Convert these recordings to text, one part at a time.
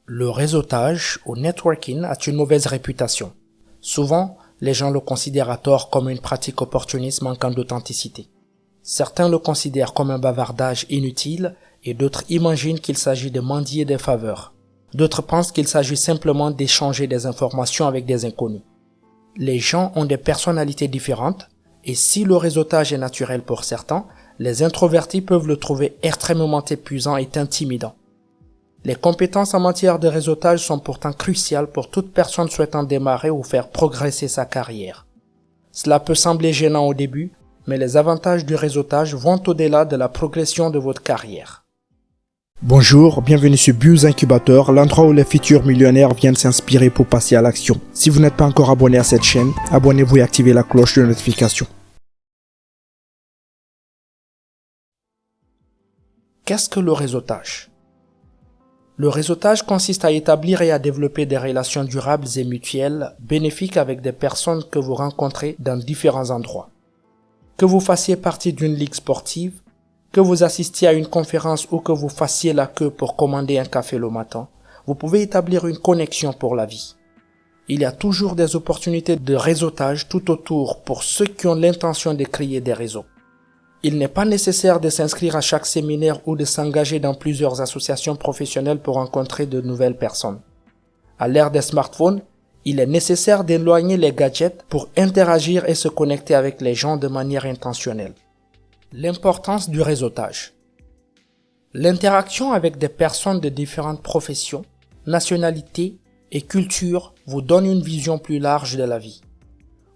Le réseautage ou networking a une mauvaise réputation. Souvent, les gens le considèrent à tort comme une pratique opportuniste manquant d'authenticité. Certains le considèrent comme un bavardage inutile et d'autres imaginent qu'il s'agit de mendier des faveurs. D'autres pensent qu'il s'agit simplement d'échanger des informations avec des inconnus. Les gens ont des personnalités différentes et si le réseautage est naturel pour certains, les introvertis peuvent le trouver extrêmement épuisant et intimidant. Les compétences en matière de réseautage sont pourtant cruciales pour toute personne souhaitant démarrer ou faire progresser sa carrière. Cela peut sembler gênant au début, mais les avantages du réseautage vont au-delà de la progression de votre carrière. Bonjour, bienvenue sur Buzz Incubateur, l'endroit où les futurs millionnaires viennent s'inspirer pour passer à l'action. Si vous n'êtes pas encore abonné à cette chaîne, abonnez-vous et activez la cloche de notification. Qu'est-ce que le réseautage ? Le réseautage consiste à établir et à développer des relations durables et mutuelles, bénéfiques avec des personnes que vous rencontrez dans différents endroits. Que vous fassiez partie d'une ligue sportive, que vous assistiez à une conférence ou que vous fassiez la queue pour commander un café le matin, vous pouvez établir une connexion pour la vie. Il y a toujours des opportunités de réseautage tout autour pour ceux qui ont l'intention de créer des réseaux. Il n'est pas nécessaire de s'inscrire à chaque séminaire ou de s'engager dans plusieurs associations professionnelles pour rencontrer de nouvelles personnes. À l'ère des smartphones, il est nécessaire d'éloigner les gadgets pour interagir et se connecter avec les gens de manière intentionnelle. L'importance du réseautage. L'interaction avec des personnes de différentes professions, nationalités et cultures vous donne une vision plus large de la vie.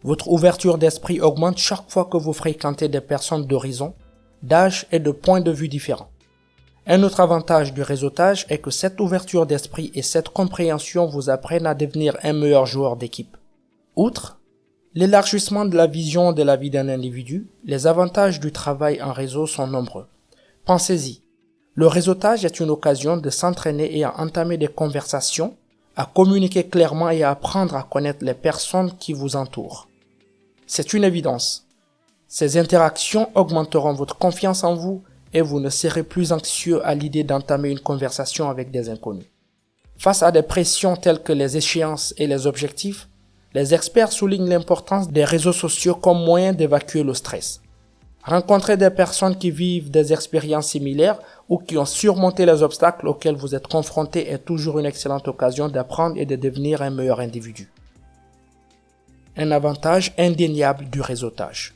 Votre ouverture d'esprit augmente chaque fois que vous fréquentez des personnes d'horizons, d'âge et de points de vue différents. Un autre avantage du réseautage est que cette ouverture d'esprit et cette compréhension vous apprennent à devenir un meilleur joueur d'équipe. Outre l'élargissement de la vision de la vie d'un individu, les avantages du travail en réseau sont nombreux. Pensez-y, le réseautage est une occasion de s'entraîner et à entamer des conversations, à communiquer clairement et à apprendre à connaître les personnes qui vous entourent. C'est une évidence. Ces interactions augmenteront votre confiance en vous et vous ne serez plus anxieux à l'idée d'entamer une conversation avec des inconnus. Face à des pressions telles que les échéances et les objectifs, les experts soulignent l'importance des réseaux sociaux comme moyen d'évacuer le stress. Rencontrer des personnes qui vivent des expériences similaires ou qui ont surmonté les obstacles auxquels vous êtes confrontés est toujours une excellente occasion d'apprendre et de devenir un meilleur individu. Un avantage indéniable du réseautage.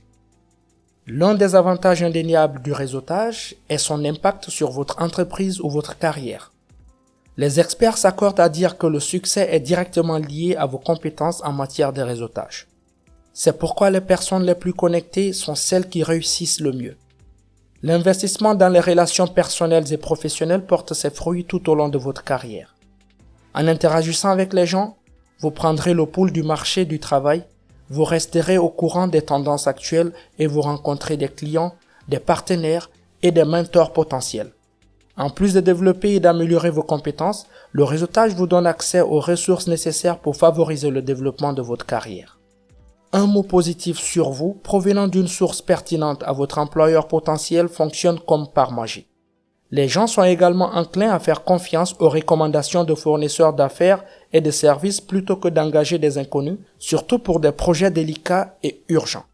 L'un des avantages indéniables du réseautage est son impact sur votre entreprise ou votre carrière. Les experts s'accordent à dire que le succès est directement lié à vos compétences en matière de réseautage. C'est pourquoi les personnes les plus connectées sont celles qui réussissent le mieux. L'investissement dans les relations personnelles et professionnelles porte ses fruits tout au long de votre carrière. En interagissant avec les gens, vous prendrez le pouls du marché du travail, vous resterez au courant des tendances actuelles et vous rencontrez des clients, des partenaires et des mentors potentiels. En plus de développer et d'améliorer vos compétences, le réseautage vous donne accès aux ressources nécessaires pour favoriser le développement de votre carrière. Un mot positif sur vous provenant d'une source pertinente à votre employeur potentiel fonctionne comme par magie. Les gens sont également enclins à faire confiance aux recommandations de fournisseurs d'affaires et de services plutôt que d'engager des inconnus, surtout pour des projets délicats et urgents.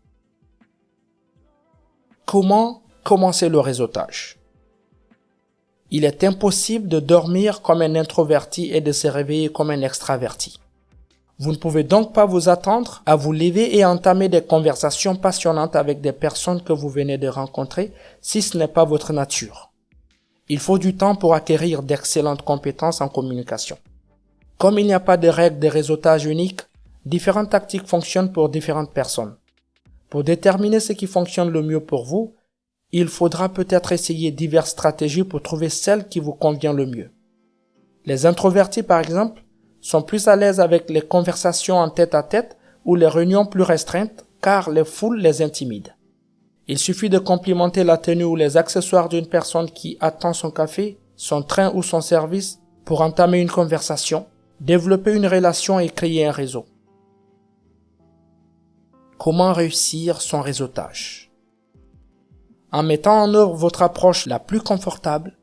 Comment commencer le réseautage ? Il est impossible de dormir comme un introverti et de se réveiller comme un extraverti. Vous ne pouvez donc pas vous attendre à vous lever et entamer des conversations passionnantes avec des personnes que vous venez de rencontrer si ce n'est pas votre nature. Il faut du temps pour acquérir d'excellentes compétences en communication. Comme il n'y a pas de règle de réseautage unique, différentes tactiques fonctionnent pour différentes personnes. Pour déterminer ce qui fonctionne le mieux pour vous, il faudra peut-être essayer diverses stratégies pour trouver celle qui vous convient le mieux. Les introvertis, par exemple, sont plus à l'aise avec les conversations en tête-à-tête ou les réunions plus restreintes car les foules les intimident. Il suffit de complimenter la tenue ou les accessoires d'une personne qui attend son café, son train ou son service pour entamer une conversation, développer une relation et créer un réseau. Comment réussir son réseautage ? En mettant en œuvre votre approche la plus confortable,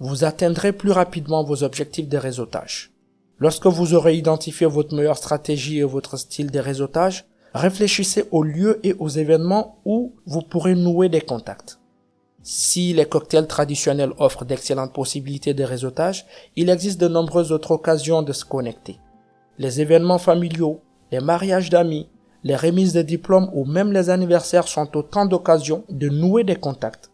vous atteindrez plus rapidement vos objectifs de réseautage. Lorsque vous aurez identifié votre meilleure stratégie et votre style de réseautage, réfléchissez aux lieux et aux événements où vous pourrez nouer des contacts. Si les cocktails traditionnels offrent d'excellentes possibilités de réseautage, il existe de nombreuses autres occasions de se connecter. Les événements familiaux, les mariages d'amis, les remises de diplômes ou même les anniversaires sont autant d'occasions de nouer des contacts.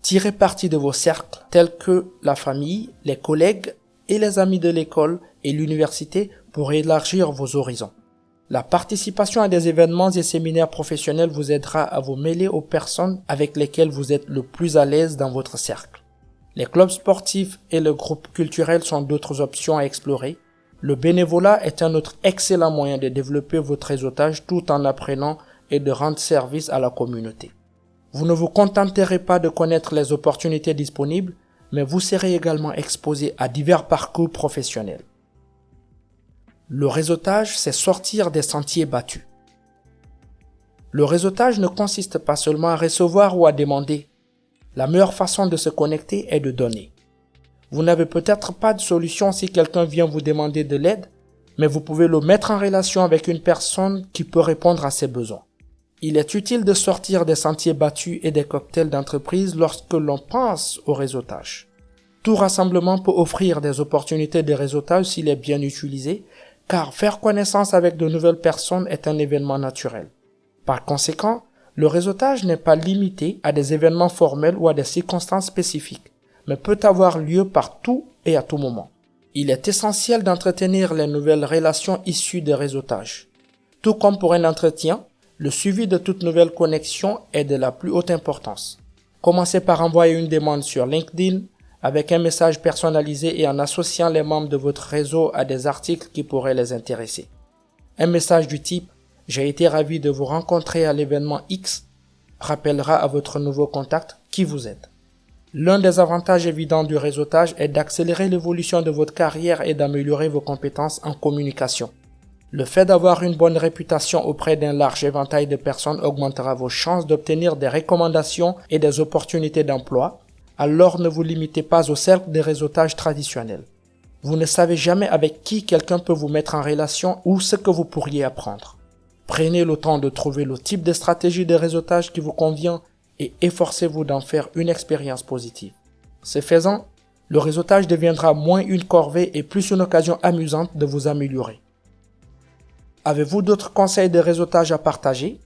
Tirez parti de vos cercles tels que la famille, les collègues et les amis de l'école et l'université pour élargir vos horizons. La participation à des événements et séminaires professionnels vous aidera à vous mêler aux personnes avec lesquelles vous êtes le plus à l'aise dans votre cercle. Les clubs sportifs et le groupe culturel sont d'autres options à explorer. Le bénévolat est un autre excellent moyen de développer votre réseautage tout en apprenant et de rendre service à la communauté. Vous ne vous contenterez pas de connaître les opportunités disponibles, mais vous serez également exposé à divers parcours professionnels. Le réseautage, c'est sortir des sentiers battus. Le réseautage ne consiste pas seulement à recevoir ou à demander. La meilleure façon de se connecter est de donner. Vous n'avez peut-être pas de solution si quelqu'un vient vous demander de l'aide, mais vous pouvez le mettre en relation avec une personne qui peut répondre à ses besoins. Il est utile de sortir des sentiers battus et des cocktails d'entreprise lorsque l'on pense au réseautage. Tout rassemblement peut offrir des opportunités de réseautage s'il est bien utilisé, car faire connaissance avec de nouvelles personnes est un événement naturel. Par conséquent, le réseautage n'est pas limité à des événements formels ou à des circonstances spécifiques, mais peut avoir lieu partout et à tout moment. Il est essentiel d'entretenir les nouvelles relations issues des réseautages. Tout comme pour un entretien, le suivi de toute nouvelle connexion est de la plus haute importance. Commencez par envoyer une demande sur LinkedIn, avec un message personnalisé et en associant les membres de votre réseau à des articles qui pourraient les intéresser. Un message du type « J'ai été ravi de vous rencontrer à l'événement X » rappellera à votre nouveau contact qui vous êtes. L'un des avantages évidents du réseautage est d'accélérer l'évolution de votre carrière et d'améliorer vos compétences en communication. Le fait d'avoir une bonne réputation auprès d'un large éventail de personnes augmentera vos chances d'obtenir des recommandations et des opportunités d'emploi. Alors ne vous limitez pas au cercle de réseautage traditionnel. Vous ne savez jamais avec qui quelqu'un peut vous mettre en relation ou ce que vous pourriez apprendre. Prenez le temps de trouver le type de stratégie de réseautage qui vous convient et efforcez-vous d'en faire une expérience positive. Ce faisant, le réseautage deviendra moins une corvée et plus une occasion amusante de vous améliorer. Avez-vous d'autres conseils de réseautage à partager?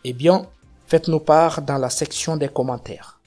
Eh bien, faites-nous part dans la section des commentaires.